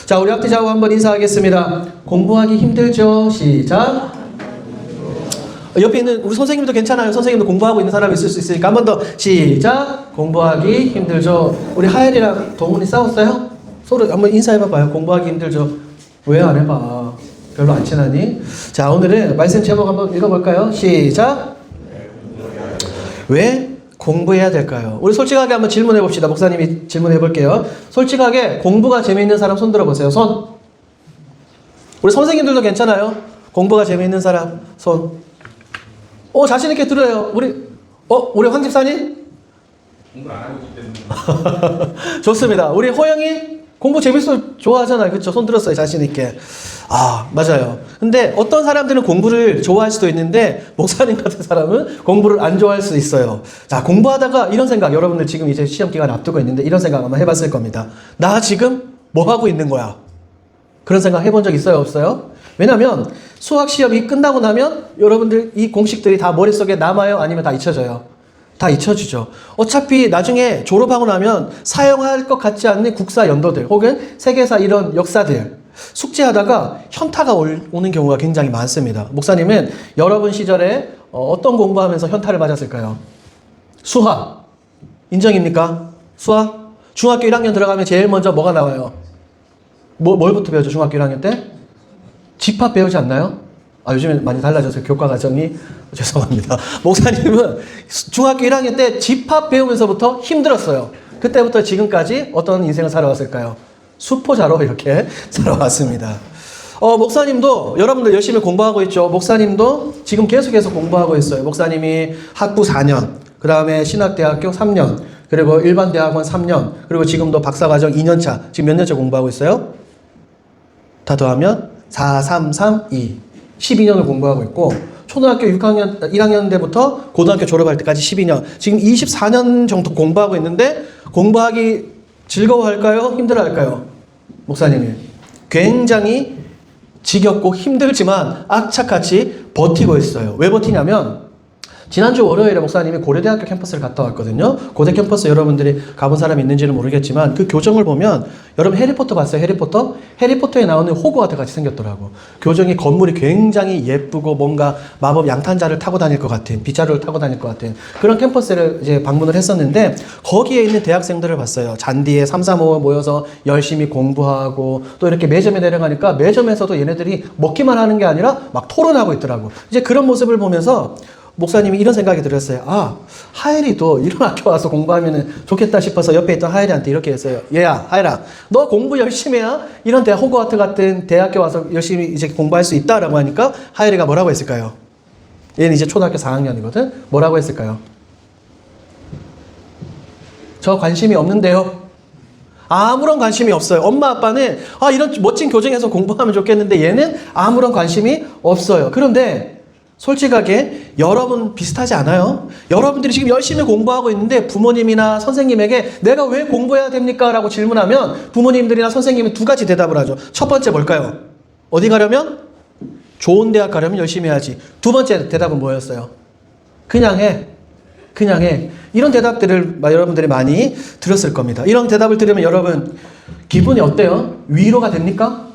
자, 우리 앞뒤 좌우 한번 인사하겠습니다. 공부하기 힘들죠? 시작. 옆에 있는 우리 선생님도 괜찮아요. 선생님도 공부하고 있는 사람이 있을 수 있으니까 한 번 더 시작. 공부하기 힘들죠? 우리 하엘이랑 동훈이 싸웠어요? 서로 한번 인사해봐봐요. 공부하기 힘들죠? 왜 안 해봐? 별로 안 친하니? 자, 오늘은 말씀 제목 한번 읽어볼까요? 시작. 왜 공부해야 될까요? 우리 솔직하게 한번 질문해 봅시다. 목사님이 질문해 볼게요. 솔직하게 공부가 재미있는 사람 손 들어보세요. 손. 우리 선생님들도 괜찮아요? 공부가 재미있는 사람 손. 자신 있게 들어요. 우리 황 집사님? 공부를 안 하고 있기 때문에. 좋습니다. 우리 호영이 공부 재밌어 좋아하잖아요. 그쵸? 손 들었어요. 자신 있게. 맞아요. 근데 어떤 사람들은 공부를 좋아할 수도 있는데 목사님 같은 사람은 공부를 안 좋아할 수 있어요. 자, 공부하다가 이런 생각, 여러분들 지금 이제 시험 기간 앞두고 있는데 이런 생각 아마 해봤을 겁니다. 나 지금 뭐 하고 있는 거야? 그런 생각 해본 적 있어요? 없어요? 왜냐면 수학 시험이 끝나고 나면 여러분들 이 공식들이 다 머릿속에 남아요? 아니면 다 잊혀져요? 다 잊혀지죠. 어차피 나중에 졸업하고 나면 사용할 것 같지 않는 국사 연도들 혹은 세계사 이런 역사들 숙제하다가 현타가 오는 경우가 굉장히 많습니다. 목사님은 여러분 시절에 어떤 공부하면서 현타를 맞았을까요? 수학. 인정입니까? 수학? 중학교 1학년 들어가면 제일 먼저 뭐가 나와요? 뭘부터 배우죠? 중학교 1학년 때? 집합 배우지 않나요? 요즘에 많이 달라져서 교과 과정이 죄송합니다. 목사님은 중학교 1학년 때 집합 배우면서부터 힘들었어요. 그때부터 지금까지 어떤 인생을 살아왔을까요? 수포자로 이렇게 살아왔습니다. 목사님도 여러분들 열심히 공부하고 있죠. 목사님도 지금 계속해서 공부하고 있어요. 목사님이 학부 4년, 그 다음에 신학대학교 3년, 그리고 일반대학원 3년, 그리고 지금도 박사과정 2년차. 지금 몇 년째 공부하고 있어요? 다 더하면 4, 3, 3, 2. 12년을 공부하고 있고 초등학교 6학년, 1학년 때부터 고등학교 졸업할 때까지 12년. 지금 24년 정도 공부하고 있는데 공부하기 즐거워할까요? 힘들어할까요? 목사님이. 굉장히 지겹고 힘들지만 악착같이 버티고 있어요. 왜 버티냐면 지난주 월요일에 목사님이 고려대학교 캠퍼스를 갔다 왔거든요. 고대 캠퍼스 여러분들이 가본 사람이 있는지는 모르겠지만 그 교정을 보면 여러분 해리포터 봤어요? 해리포터? 해리포터에 나오는 호그와트 같이 생겼더라고. 교정이 건물이 굉장히 예쁘고 뭔가 마법 양탄자를 타고 다닐 것 같은 빗자루를 타고 다닐 것 같은 그런 캠퍼스를 이제 방문을 했었는데 거기에 있는 대학생들을 봤어요. 잔디에 3, 4, 5 모여서 열심히 공부하고 또 이렇게 매점에 내려가니까 매점에서도 얘네들이 먹기만 하는 게 아니라 막 토론하고 있더라고. 이제 그런 모습을 보면서 목사님이 이런 생각이 들었어요. 하엘이도 이런 학교 와서 공부하면 좋겠다 싶어서 옆에 있던 하엘이한테 이렇게 했어요. 얘야, 하엘아, 너 공부 열심히 해야 이런 호그와트 같은 대학교 와서 열심히 이제 공부할 수 있다라고 하니까 하엘이가 뭐라고 했을까요? 얘는 이제 초등학교 4학년이거든? 뭐라고 했을까요? 저 관심이 없는데요. 아무런 관심이 없어요. 엄마 아빠는 이런 멋진 교정에서 공부하면 좋겠는데 얘는 아무런 관심이 없어요. 그런데 솔직하게 여러분 비슷하지 않아요? 여러분들이 지금 열심히 공부하고 있는데 부모님이나 선생님에게 내가 왜 공부해야 됩니까? 라고 질문하면 부모님들이나 선생님이 두 가지 대답을 하죠. 첫 번째 뭘까요? 어디 가려면? 좋은 대학 가려면 열심히 해야지. 두 번째 대답은 뭐였어요? 그냥 해. 그냥 해. 이런 대답들을 여러분들이 많이 들었을 겁니다. 이런 대답을 들으면 여러분 기분이 어때요? 위로가 됩니까?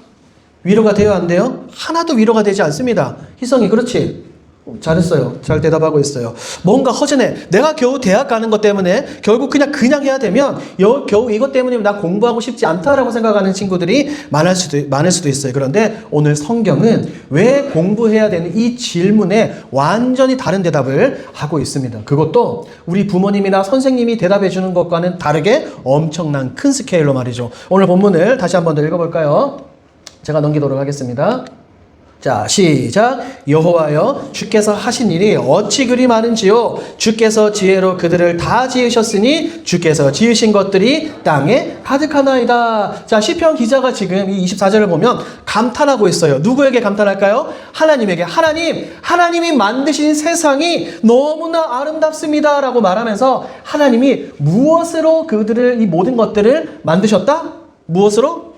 위로가 돼요? 안 돼요? 하나도 위로가 되지 않습니다. 희성이 그렇지? 잘했어요. 잘 대답하고 있어요. 뭔가 허전해. 내가 겨우 대학 가는 것 때문에 결국 그냥 해야 되면 겨우 이것 때문에 나 공부하고 싶지 않다라고 생각하는 친구들이 많을 수도 있어요. 그런데 오늘 성경은 왜 공부해야 되는 이 질문에 완전히 다른 대답을 하고 있습니다. 그것도 우리 부모님이나 선생님이 대답해 주는 것과는 다르게 엄청난 큰 스케일로 말이죠. 오늘 본문을 다시 한 번 더 읽어볼까요? 제가 넘기도록 하겠습니다. 자, 시작. 여호와여, 주께서 하신 일이 어찌 그리 많은지요. 주께서 지혜로 그들을 다 지으셨으니 주께서 지으신 것들이 땅에 가득하나이다. 자, 시편 기자가 지금 이 24절을 보면 감탄하고 있어요. 누구에게 감탄할까요? 하나님에게. 하나님이 만드신 세상이 너무나 아름답습니다 라고 말하면서 하나님이 무엇으로 그들을 이 모든 것들을 만드셨다? 무엇으로?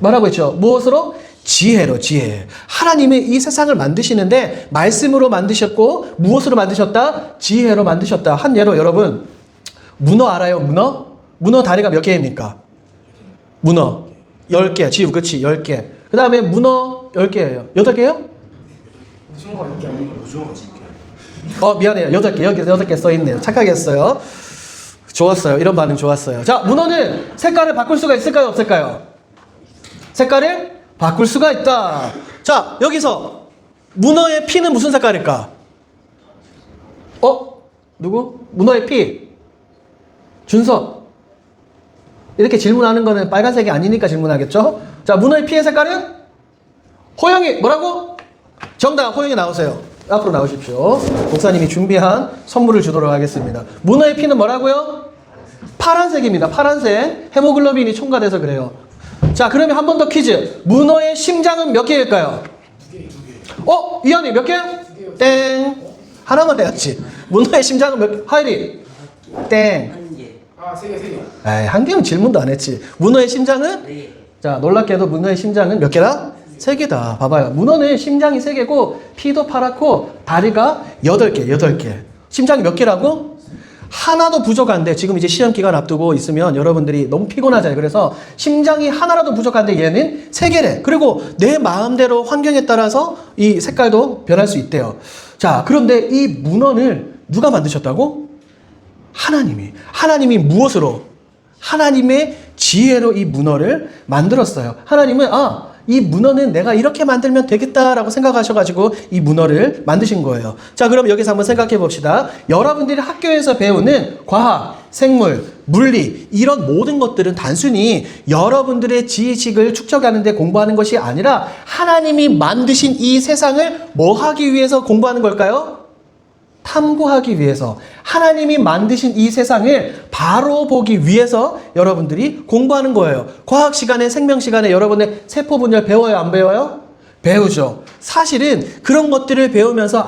말하고 있죠. 무엇으로? 지혜로, 지혜. 하나님이 이 세상을 만드시는데 말씀으로 만드셨고 무엇으로 만드셨다? 지혜로 만드셨다. 한 예로 여러분 문어 알아요? 문어 다리가 몇 개입니까? 문어 10개. 지우, 그치, 10개. 그 다음에 문어 10개예요. 8개예요? 오징어가 이렇게 아니고 오징어가 지게. 미안해요. 8개. 여기 8개 써있네요. 착하게 했어요. 좋았어요. 이런 반응 좋았어요. 자, 문어는 색깔을 바꿀 수가 있을까요? 없을까요? 색깔을 바꿀 수가 있다. 자, 여기서 문어의 피는 무슨 색깔일까? 누구? 문어의 피. 준석. 이렇게 질문하는 거는 빨간색이 아니니까 질문하겠죠? 자, 문어의 피의 색깔은? 호영이. 뭐라고? 정답. 호영이 나오세요. 앞으로 나오십시오. 목사님이 준비한 선물을 주도록 하겠습니다. 문어의 피는 뭐라고요? 파란색입니다. 파란색. 헤모글로빈이 첨가돼서 그래요. 자, 그러면 한 번 더 퀴즈. 문어의 심장은 몇 개일까요? 2개. 이현이 몇 개? 땡. 하나만 해야지. 문어의 심장은 몇 개? 하이리. 땡. 한 개. 세 개. 에이, 한 개면 질문도 안 했지. 문어의 심장은? 네. 자, 놀랍게도 문어의 심장은 몇 개다? 3개다. 봐봐요. 문어는 심장이 3개고, 피도 파랗고, 다리가 8개. 심장이 몇 개라고? 하나도 부족한데, 지금 이제 시험 기간 앞두고 있으면 여러분들이 너무 피곤하잖아요. 그래서 심장이 하나라도 부족한데 얘는 3개래. 그리고 내 마음대로 환경에 따라서 이 색깔도 변할 수 있대요. 자, 그런데 이 문어를 누가 만드셨다고? 하나님이 무엇으로? 하나님의 지혜로 이 문어를 만들었어요. 하나님은 이 문어는 내가 이렇게 만들면 되겠다라고 생각하셔가지고 이 문어를 만드신 거예요. 자, 그럼 여기서 한번 생각해 봅시다. 여러분들이 학교에서 배우는 과학, 생물, 물리 이런 모든 것들은 단순히 여러분들의 지식을 축적하는 데 공부하는 것이 아니라 하나님이 만드신 이 세상을 뭐 하기 위해서 공부하는 걸까요? 탐구하기 위해서, 하나님이 만드신 이 세상을 바로 보기 위해서 여러분들이 공부하는 거예요. 과학 시간에, 생명 시간에 여러분의 세포 분열 배워요, 안 배워요? 배우죠. 사실은 그런 것들을 배우면서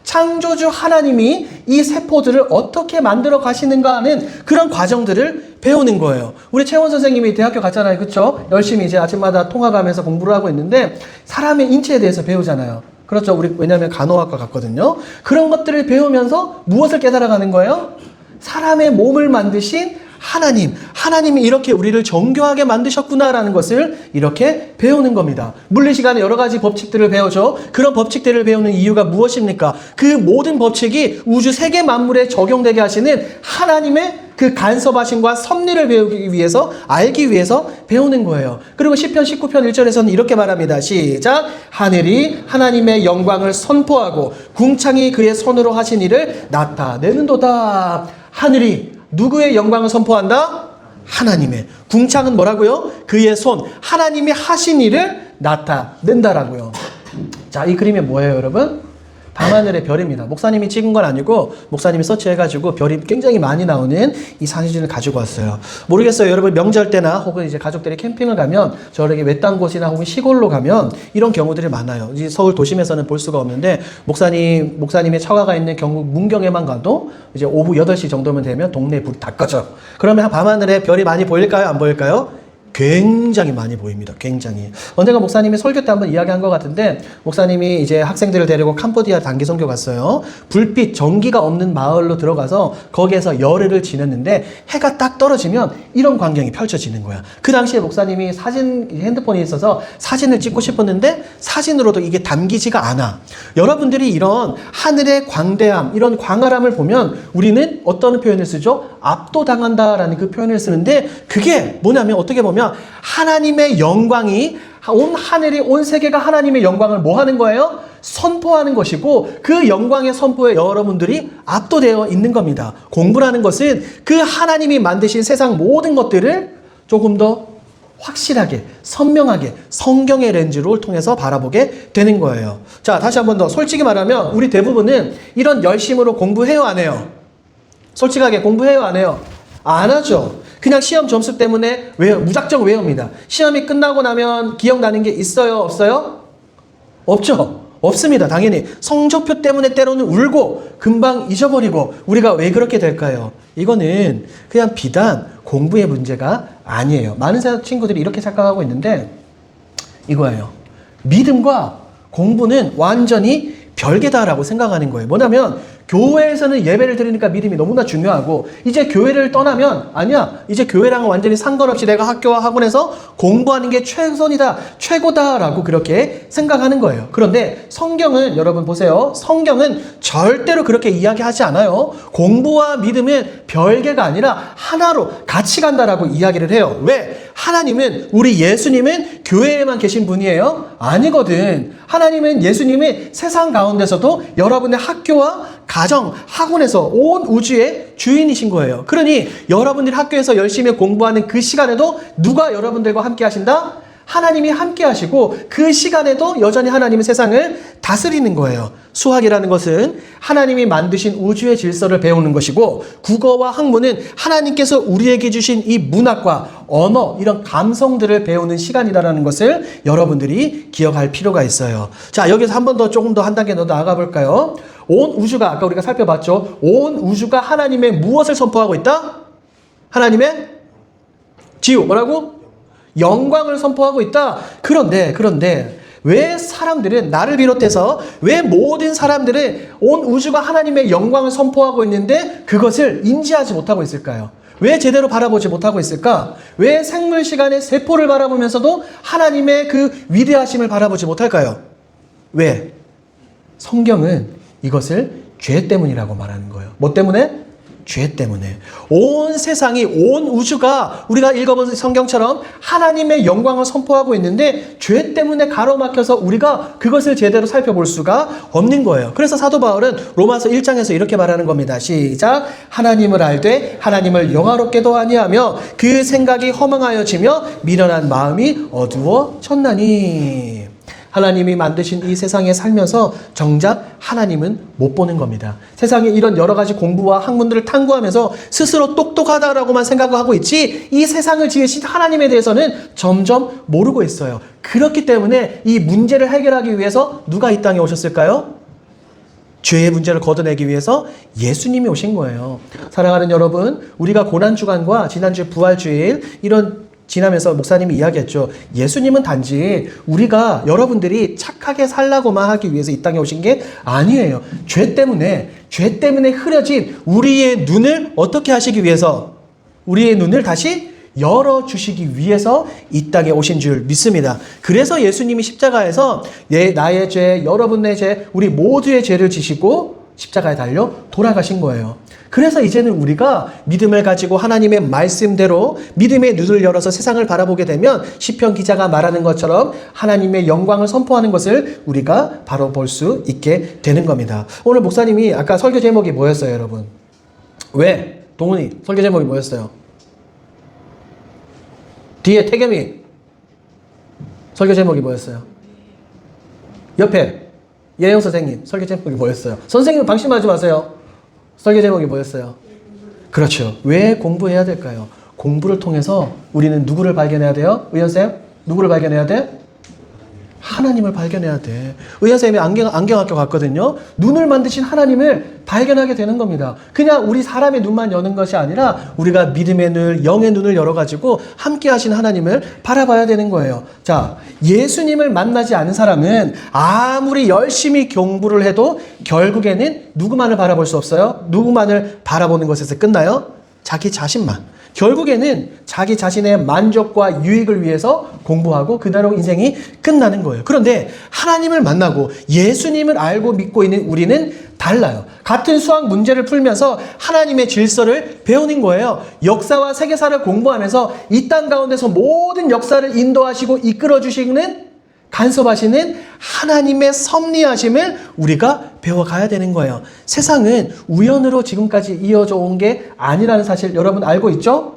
창조주 하나님이 이 세포들을 어떻게 만들어 가시는가 하는 그런 과정들을 배우는 거예요. 우리 채원 선생님이 대학교 갔잖아요. 그쵸? 열심히 이제 아침마다 통화가면서 공부를 하고 있는데 사람의 인체에 대해서 배우잖아요. 그렇죠. 우리 왜냐하면 간호학과 갔거든요. 그런 것들을 배우면서 무엇을 깨달아가는 거예요? 사람의 몸을 만드신 하나님이 이렇게 우리를 정교하게 만드셨구나라는 것을 이렇게 배우는 겁니다. 물리 시간에 여러 가지 법칙들을 배우죠. 그런 법칙들을 배우는 이유가 무엇입니까? 그 모든 법칙이 우주 세계 만물에 적용되게 하시는 하나님의 그 간섭하심과 섭리를 배우기 위해서, 알기 위해서 배우는 거예요. 그리고 시편 19편 1절에서는 이렇게 말합니다. 시작. 하늘이 하나님의 영광을 선포하고 궁창이 그의 손으로 하신 일을 나타내는도다. 하늘이 누구의 영광을 선포한다? 하나님의. 궁창은 뭐라고요? 그의 손. 하나님이 하신 일을 나타낸다라고요. 자, 이 그림이 뭐예요, 여러분? 밤하늘의 별입니다. 목사님이 찍은 건 아니고 목사님이 서치해가지고 별이 굉장히 많이 나오는 이 사진을 가지고 왔어요. 모르겠어요. 여러분 명절 때나 혹은 이제 가족들이 캠핑을 가면 저렇게 외딴 곳이나 혹은 시골로 가면 이런 경우들이 많아요. 이제 서울 도심에서는 볼 수가 없는데 목사님의 처가가 있는 경북 문경에만 가도 이제 오후 8시 정도면 되면 동네에 불이 다 꺼져. 그러면 밤하늘에 별이 많이 보일까요? 안 보일까요? 굉장히 많이 보입니다. 굉장히. 언젠가 목사님이 설교 때 한번 이야기한 것 같은데 목사님이 이제 학생들을 데리고 캄보디아 단기 선교 갔어요. 불빛, 전기가 없는 마을로 들어가서 거기에서 열흘을 지냈는데 해가 딱 떨어지면 이런 광경이 펼쳐지는 거야. 그 당시에 목사님이 핸드폰이 있어서 사진을 찍고 싶었는데 사진으로도 이게 담기지가 않아. 여러분들이 이런 하늘의 광대함, 이런 광활함을 보면 우리는 어떤 표현을 쓰죠? 압도당한다라는 그 표현을 쓰는데 그게 뭐냐면 어떻게 보면 하나님의 영광이 온 하늘이 온 세계가 하나님의 영광을 뭐 하는 거예요? 선포하는 것이고 그 영광의 선포에 여러분들이 압도되어 있는 겁니다. 공부라는 것은 그 하나님이 만드신 세상 모든 것들을 조금 더 확실하게, 선명하게 성경의 렌즈를 통해서 바라보게 되는 거예요. 자, 다시 한 번 더 솔직히 말하면 우리 대부분은 이런 열심으로 공부해요, 안 해요? 솔직하게 공부해요, 안 해요? 안 하죠. 그냥 시험 점수 때문에 무작정 외웁니다. 시험이 끝나고 나면 기억나는 게 있어요, 없어요? 없죠. 없습니다. 당연히 성적표 때문에 때로는 울고 금방 잊어버리고 우리가 왜 그렇게 될까요? 이거는 그냥 비단 공부의 문제가 아니에요. 많은 친구들이 이렇게 착각하고 있는데 이거예요. 믿음과 공부는 완전히 별개다라고 생각하는 거예요. 뭐냐면 교회에서는 예배를 드리니까 믿음이 너무나 중요하고 이제 교회를 떠나면 아니야. 이제 교회랑은 완전히 상관없이 내가 학교와 학원에서 공부하는 게 최선이다. 최고다라고 그렇게 생각하는 거예요. 그런데 성경은 여러분 보세요. 성경은 절대로 그렇게 이야기하지 않아요. 공부와 믿음은 별개가 아니라 하나로 같이 간다라고 이야기를 해요. 왜? 하나님은 우리 예수님은 교회에만 계신 분이에요? 아니거든. 하나님은 예수님이 세상 가운데서도 여러분의 학교와 가정, 학원에서 온 우주의 주인이신 거예요. 그러니 여러분들이 학교에서 열심히 공부하는 그 시간에도 누가 여러분들과 함께 하신다? 하나님이 함께 하시고 그 시간에도 여전히 하나님은 세상을 다스리는 거예요. 수학이라는 것은 하나님이 만드신 우주의 질서를 배우는 것이고 국어와 학문은 하나님께서 우리에게 주신 이 문학과 언어 이런 감성들을 배우는 시간이라는 것을 여러분들이 기억할 필요가 있어요. 자, 여기서 한 번 더 조금 더 한 단계 더 나아가 볼까요? 온 우주가 아까 우리가 살펴봤죠. 온 우주가 하나님의 무엇을 선포하고 있다? 하나님의 지우 뭐라고? 영광을 선포하고 있다. 그런데 왜 사람들은 나를 비롯해서 왜 모든 사람들은 온 우주가 하나님의 영광을 선포하고 있는데 그것을 인지하지 못하고 있을까요? 왜 제대로 바라보지 못하고 있을까? 왜 생물 시간의 세포를 바라보면서도 하나님의 그 위대하심을 바라보지 못할까요? 왜? 성경은 이것을 죄 때문이라고 말하는 거예요. 뭐 때문에? 죄 때문에. 온 세상이, 온 우주가 우리가 읽어본 성경처럼 하나님의 영광을 선포하고 있는데 죄 때문에 가로막혀서 우리가 그것을 제대로 살펴볼 수가 없는 거예요. 그래서 사도 바울은 로마서 1장에서 이렇게 말하는 겁니다. 시작. 하나님을 알되 하나님을 영화롭게도 아니하며 그 생각이 허망하여지며 미련한 마음이 어두워졌나니. 하나님이 만드신 이 세상에 살면서 정작 하나님은 못 보는 겁니다. 세상에 이런 여러 가지 공부와 학문들을 탐구하면서 스스로 똑똑하다라고만 생각하고 있지 이 세상을 지으신 하나님에 대해서는 점점 모르고 있어요. 그렇기 때문에 이 문제를 해결하기 위해서 누가 이 땅에 오셨을까요? 죄의 문제를 걷어내기 위해서 예수님이 오신 거예요. 사랑하는 여러분, 우리가 고난주간과 지난주 부활주일 이런 지나면서 목사님이 이야기했죠. 예수님은 단지 우리가 여러분들이 착하게 살라고만 하기 위해서 이 땅에 오신 게 아니에요. 죄 때문에 흐려진 우리의 눈을 어떻게 하시기 위해서? 우리의 눈을 다시 열어주시기 위해서 이 땅에 오신 줄 믿습니다. 그래서 예수님이 십자가에서 나의 죄, 여러분의 죄, 우리 모두의 죄를 지시고 십자가에 달려 돌아가신 거예요. 그래서 이제는 우리가 믿음을 가지고 하나님의 말씀대로 믿음의 눈을 열어서 세상을 바라보게 되면 시편 기자가 말하는 것처럼 하나님의 영광을 선포하는 것을 우리가 바로 볼 수 있게 되는 겁니다. 오늘 목사님이 아까 설교 제목이 뭐였어요, 여러분? 왜? 동훈이 설교 제목이 뭐였어요? 뒤에 태겸이 설교 제목이 뭐였어요? 옆에 예영 선생님 설교 제목이 뭐였어요? 선생님 방심하지 마세요. 설교 제목이 뭐였어요? 그렇죠. 왜 공부해야 될까요? 공부를 통해서 우리는 누구를 발견해야 돼요? 의연쌤? 누구를 발견해야 돼? 하나님을 발견해야 돼. 의연쌤이 안경학교 갔거든요. 눈을 만드신 하나님을 발견하게 되는 겁니다. 그냥 우리 사람의 눈만 여는 것이 아니라 우리가 믿음의 눈, 영의 눈을 열어가지고 함께 하신 하나님을 바라봐야 되는 거예요. 자, 예수님을 만나지 않은 사람은 아무리 열심히 공부를 해도 결국에는 누구만을 바라볼 수 없어요? 누구만을 바라보는 것에서 끝나요? 자기 자신만. 결국에는 자기 자신의 만족과 유익을 위해서 공부하고 그대로 인생이 끝나는 거예요. 그런데 하나님을 만나고 예수님을 알고 믿고 있는 우리는 달라요. 같은 수학 문제를 풀면서 하나님의 질서를 배우는 거예요. 역사와 세계사를 공부하면서 이 땅 가운데서 모든 역사를 인도하시고 이끌어 주시는 간섭하시는 하나님의 섭리하심을 우리가 배워가야 되는 거예요. 세상은 우연으로 지금까지 이어져 온 게 아니라는 사실 여러분 알고 있죠?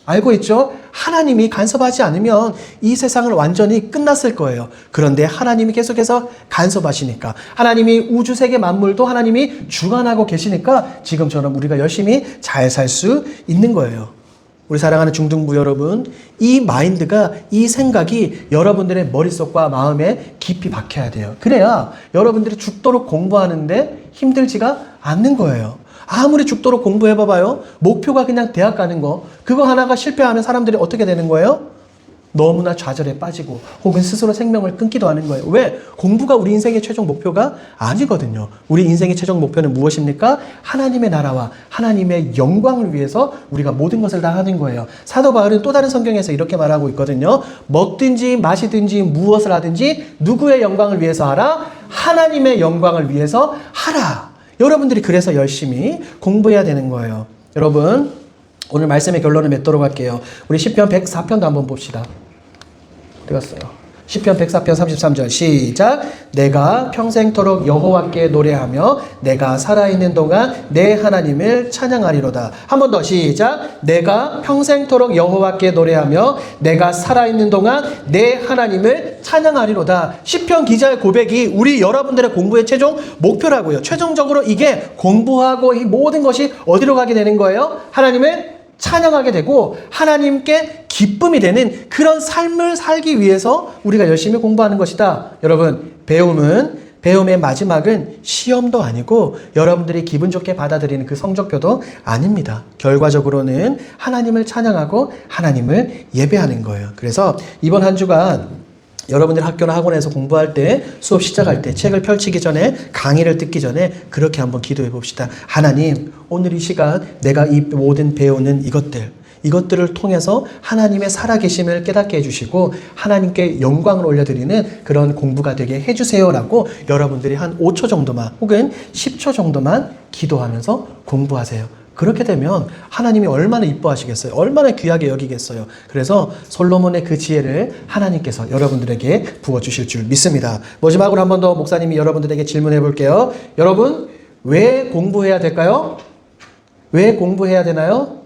알고 있죠? 하나님이 간섭하지 않으면 이 세상은 완전히 끝났을 거예요. 그런데 하나님이 계속해서 간섭하시니까 하나님이 우주 세계 만물도 하나님이 주관하고 계시니까 지금처럼 우리가 열심히 잘 살 수 있는 거예요. 우리 사랑하는 중등부 여러분, 이 마인드가, 이 생각이 여러분들의 머릿속과 마음에 깊이 박혀야 돼요. 그래야 여러분들이 죽도록 공부하는데 힘들지가 않는 거예요. 아무리 죽도록 공부해봐봐요. 목표가 그냥 대학 가는 거. 그거 하나가 실패하면 사람들이 어떻게 되는 거예요? 너무나 좌절에 빠지고 혹은 스스로 생명을 끊기도 하는 거예요. 왜? 공부가 우리 인생의 최종 목표가 아니거든요. 우리 인생의 최종 목표는 무엇입니까? 하나님의 나라와 하나님의 영광을 위해서 우리가 모든 것을 다 하는 거예요. 사도 바울은 또 다른 성경에서 이렇게 말하고 있거든요. 먹든지 마시든지 무엇을 하든지 누구의 영광을 위해서 하라? 하나님의 영광을 위해서 하라. 여러분들이 그래서 열심히 공부해야 되는 거예요. 여러분, 오늘 말씀의 결론을 맺도록 할게요. 우리 시편 104편도 한번 봅시다. 어디 갔어요? 시편 104편 33절 시작. 내가 평생토록 여호와께 노래하며 내가 살아있는 동안 내 하나님을 찬양하리로다. 한 번 더 시작. 내가 평생토록 여호와께 노래하며 내가 살아있는 동안 내 하나님을 찬양하리로다. 시편 기자의 고백이 우리 여러분들의 공부의 최종 목표라고요. 최종적으로 이게 공부하고 이 모든 것이 어디로 가게 되는 거예요? 하나님을 찬양하게 되고 하나님께 기쁨이 되는 그런 삶을 살기 위해서 우리가 열심히 공부하는 것이다. 여러분, 배움의 마지막은 시험도 아니고 여러분들이 기분 좋게 받아들이는 그 성적표도 아닙니다. 결과적으로는 하나님을 찬양하고 하나님을 예배하는 거예요. 그래서 이번 한 주간 여러분들 학교나 학원에서 공부할 때, 수업 시작할 때, 책을 펼치기 전에, 강의를 듣기 전에 그렇게 한번 기도해 봅시다. 하나님, 오늘 이 시간 내가 이 모든 배우는 이것들을 통해서 하나님의 살아계심을 깨닫게 해주시고 하나님께 영광을 올려드리는 그런 공부가 되게 해주세요라고 여러분들이 한 5초 정도만 혹은 10초 정도만 기도하면서 공부하세요. 그렇게 되면 하나님이 얼마나 이뻐하시겠어요? 얼마나 귀하게 여기겠어요? 그래서 솔로몬의 그 지혜를 하나님께서 여러분들에게 부어주실 줄 믿습니다. 마지막으로 한 번 더 목사님이 여러분들에게 질문해 볼게요. 여러분, 왜 공부해야 될까요? 왜 공부해야 되나요?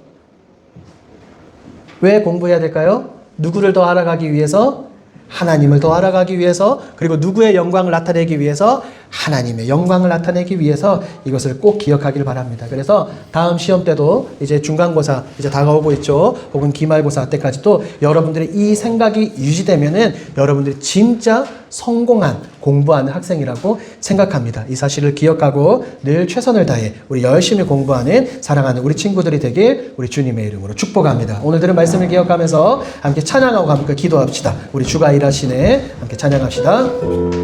왜 공부해야 될까요? 누구를 더 알아가기 위해서? 하나님을 더 알아가기 위해서, 그리고 누구의 영광을 나타내기 위해서? 하나님의 영광을 나타내기 위해서 이것을 꼭 기억하길 바랍니다. 그래서 다음 시험 때도 이제 중간고사 이제 다가오고 있죠. 혹은 기말고사 때까지도 여러분들의 이 생각이 유지되면은 여러분들이 진짜 성공한 공부하는 학생이라고 생각합니다. 이 사실을 기억하고 늘 최선을 다해 우리 열심히 공부하는 사랑하는 우리 친구들이 되길 우리 주님의 이름으로 축복합니다. 오늘 들은 말씀을 기억하면서 함께 찬양하고 함께 기도합시다. 우리 주가 일하시네. 함께 찬양합시다.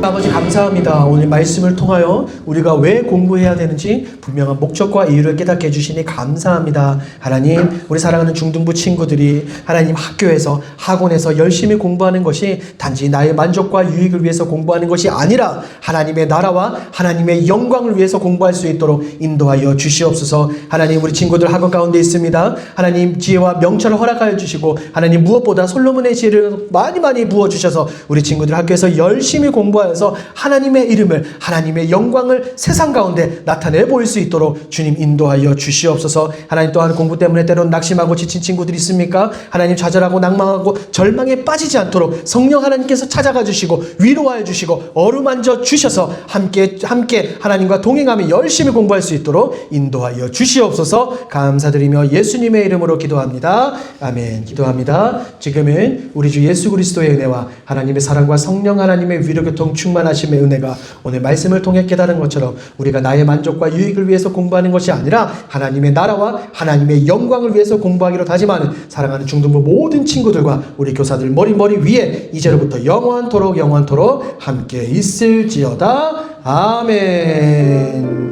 아버지 감사합니다. 오늘 말씀을 통하여 우리가 왜 공부해야 되는지 분명한 목적과 이유를 깨닫게 해주시니 감사합니다. 하나님, 우리 사랑하는 중등부 친구들이 하나님 학교에서 학원에서 열심히 공부하는 것이 단지 나의 만족과 유익을 위해서 공부하는 것이 아니라 하나님의 나라와 하나님의 영광을 위해서 공부할 수 있도록 인도하여 주시옵소서. 하나님, 우리 친구들 학원 가운데 있습니다. 하나님, 지혜와 명철을 허락하여 주시고 하나님 무엇보다 솔로몬의 지혜를 많이 부어주셔서 우리 친구들 학교에서 열심히 공부하여서 하나님의 이름을, 하나님의 영광을 세상 가운데 나타내 보일 수 있도록 주님 인도하여 주시옵소서. 하나님, 또한 공부 때문에 때론 낙심하고 지친 친구들이 있습니까? 하나님, 좌절하고 낭망하고 절망에 빠지지 않도록 성령 하나님께서 찾아가 주시고 위로하여 주시고 어루만져 주셔서 함께 하나님과 동행하며 열심히 공부할 수 있도록 인도하여 주시옵소서. 감사드리며 예수님의 이름으로 기도합니다. 아멘. 기도합니다. 지금은 우리 주 예수 그리스도의 은혜와 하나님의 사랑과 성령 하나님의 위로교통 충만하심의 은혜가 오늘 말씀을 통해 깨달은 것처럼 우리가 나의 만족과 유익을 위해서 공부하는 것이 아니라 하나님의 나라와 하나님의 영광을 위해서 공부하기로 다짐하는 사랑하는 중등부 모든 친구들과 우리 교사들 머리 위에 이제로부터 영원토록 함께 있을지어다. 아멘.